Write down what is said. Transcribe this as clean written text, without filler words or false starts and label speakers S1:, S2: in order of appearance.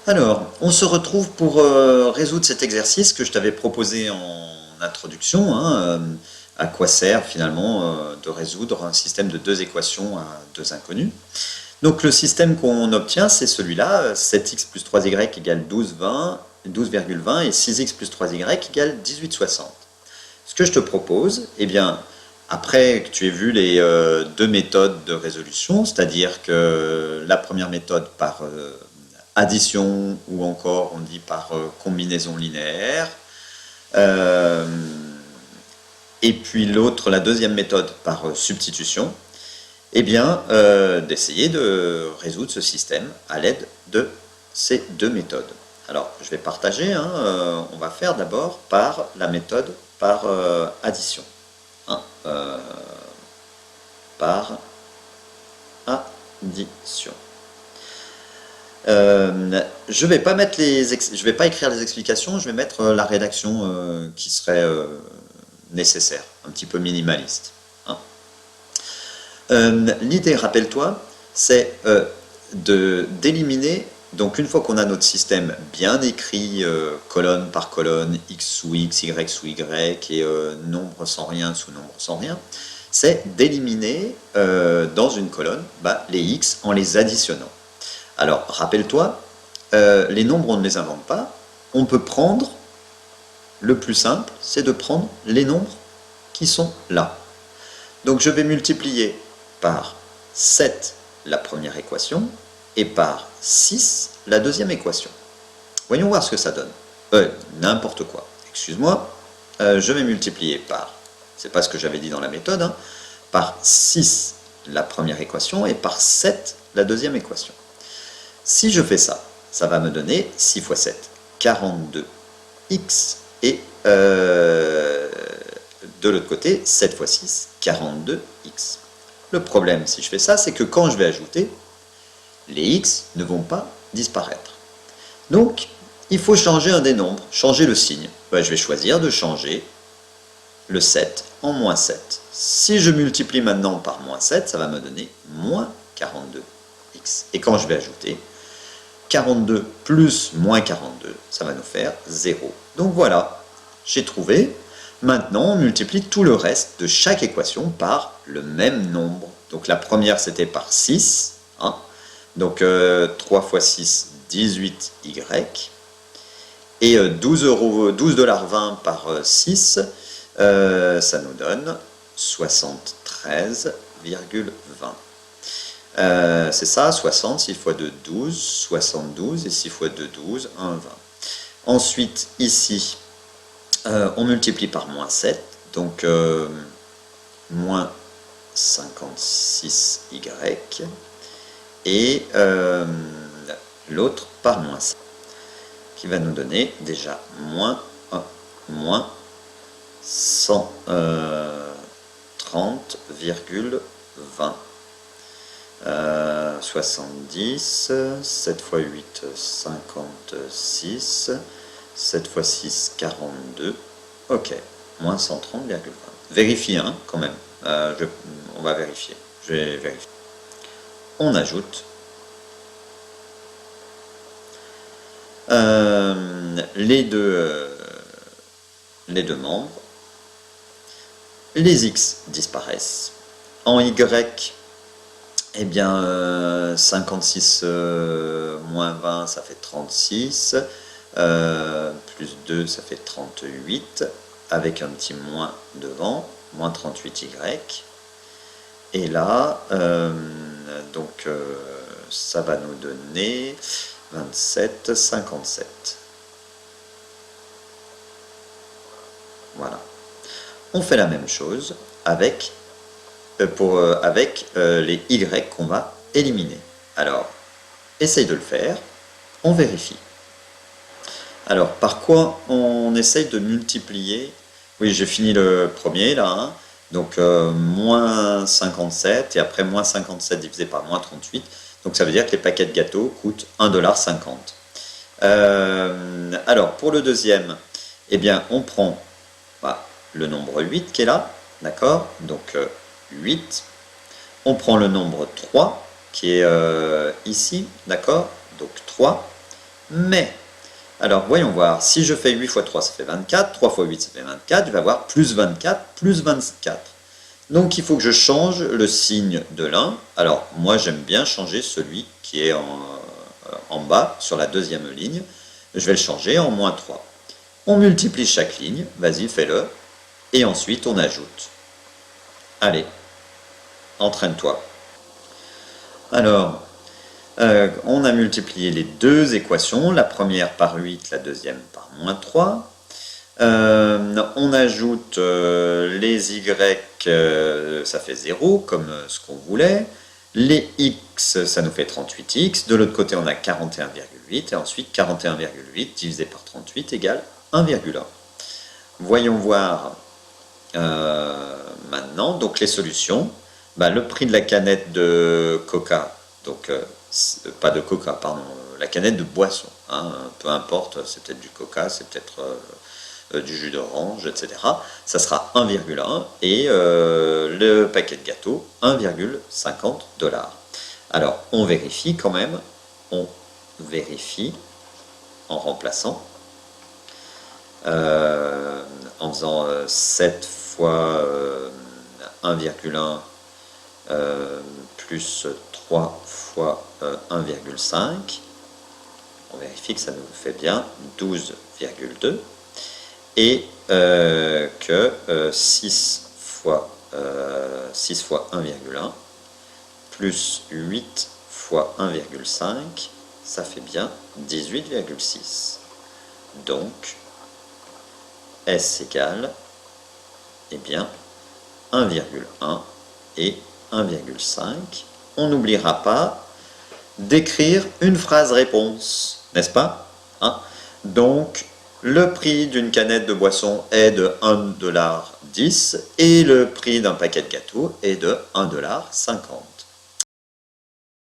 S1: Alors, on se retrouve pour résoudre cet exercice que je t'avais proposé en introduction. À quoi sert finalement de résoudre un système de deux équations à deux inconnus. Donc le système qu'on obtient, c'est celui-là, 7x plus 3y égale 12,20 et 6x plus 3y égale 18,60. Ce que je te propose, eh bien, après que tu aies vu les deux méthodes de résolution, c'est-à-dire que la première méthode par addition ou encore on dit par combinaison linéaire, et puis l'autre, la deuxième méthode par substitution, eh bien, d'essayer de résoudre ce système à l'aide de ces deux méthodes. Alors, je vais partager, on va faire d'abord par la méthode par addition. Par addition. Je vais pas mettre je vais pas écrire les explications, je vais mettre la rédaction qui serait nécessaire, un petit peu minimaliste. L'idée, rappelle-toi, c'est d'éliminer, donc une fois qu'on a notre système bien écrit, colonne par colonne, x sous x, y sous y, et nombre sans rien sous nombre sans rien, c'est d'éliminer dans une colonne les x en les additionnant. Alors, rappelle-toi, les nombres, on ne les invente pas. On peut prendre, le plus simple, c'est de prendre les nombres qui sont là. Donc, je vais multiplier par 7 la première équation et par 6 la deuxième équation. Voyons voir ce que ça donne. N'importe quoi. Excuse-moi. Je vais multiplier par, c'est pas ce que j'avais dit dans la méthode, par 6 la première équation et par 7 la deuxième équation. Si je fais ça, ça va me donner 6 fois 7, 42x, et de l'autre côté, 7 fois 6, 42x. Le problème, si je fais ça, c'est que quand je vais ajouter, les x ne vont pas disparaître. Donc, il faut changer un des nombres, changer le signe. Je vais choisir de changer le 7 en moins 7. Si je multiplie maintenant par moins 7, ça va me donner moins 42x. Et quand je vais ajouter, 42 plus moins 42, ça va nous faire 0. Donc voilà, j'ai trouvé. Maintenant, on multiplie tout le reste de chaque équation par le même nombre. Donc la première, c'était par 6. Donc 3 fois 6, 18y. Et 12,20 par 6, ça nous donne 73,20. C'est ça, 60, 6 fois 2, 12, 72, et 6 fois 2, 12, 1, 20. Ensuite, ici, on multiplie par moins 7, donc moins 56y, et l'autre par moins 7, qui va nous donner déjà moins 130,20. 70, 7 fois 8, 56, 7 fois 6, 42, ok, moins 130,20. Vérifie, quand même, on va vérifier, je vais vérifier. On ajoute les deux membres, les x disparaissent, en y, eh bien, 56 moins 20, ça fait 36, plus 2, ça fait 38, avec un petit moins devant, moins 38y. Et là, donc, ça va nous donner 27, 57. Voilà. On fait la même chose avec les y qu'on va éliminer. Alors, essaye de le faire, on vérifie. Alors, par quoi on essaye de multiplier? Oui, j'ai fini le premier, là, donc moins 57, et après moins 57 divisé par moins 38, donc ça veut dire que les paquets de gâteaux coûtent 1,50 $. Alors, pour le deuxième, eh bien, on prend le nombre 8 qui est là, d'accord? Donc, 8. On prend le nombre 3 qui est ici, d'accord? Donc 3. Mais, alors voyons voir, si je fais 8 fois 3, ça fait 24, 3 fois 8, ça fait 24, je vais avoir plus 24, plus 24. Donc il faut que je change le signe de l'un. Alors moi j'aime bien changer celui qui est en bas, sur la deuxième ligne. Je vais le changer en moins 3. On multiplie chaque ligne, vas-y fais-le, et ensuite on ajoute. Allez, entraîne-toi. Alors, on a multiplié les deux équations, la première par 8, la deuxième par moins 3. On ajoute les y, ça fait 0, comme ce qu'on voulait. Les x, ça nous fait 38x. De l'autre côté, on a 41,8. Et ensuite, 41,8 divisé par 38 égale 1,1. Voyons voir maintenant donc les solutions. Le prix de la canette de coca, donc pas de coca, pardon, la canette de boisson, hein, peu importe, c'est peut-être du coca, c'est peut-être du jus d'orange, etc. Ça sera 1,1 et le paquet de gâteaux 1,50 $. Alors on vérifie quand même, on vérifie en remplaçant, en faisant 7 fois 1,1 plus 3 fois 1,5. On vérifie que ça nous fait bien 12,2. Et que 6 fois 1,1 plus 8 fois 1,5, ça fait bien 18,6. Donc, S égale, eh bien, 1,1 et 1,5. On n'oubliera pas d'écrire une phrase réponse, n'est-ce pas, hein? Donc, le prix d'une canette de boisson est de 1,10 $ et le prix d'un paquet de gâteaux est de 1,50 $.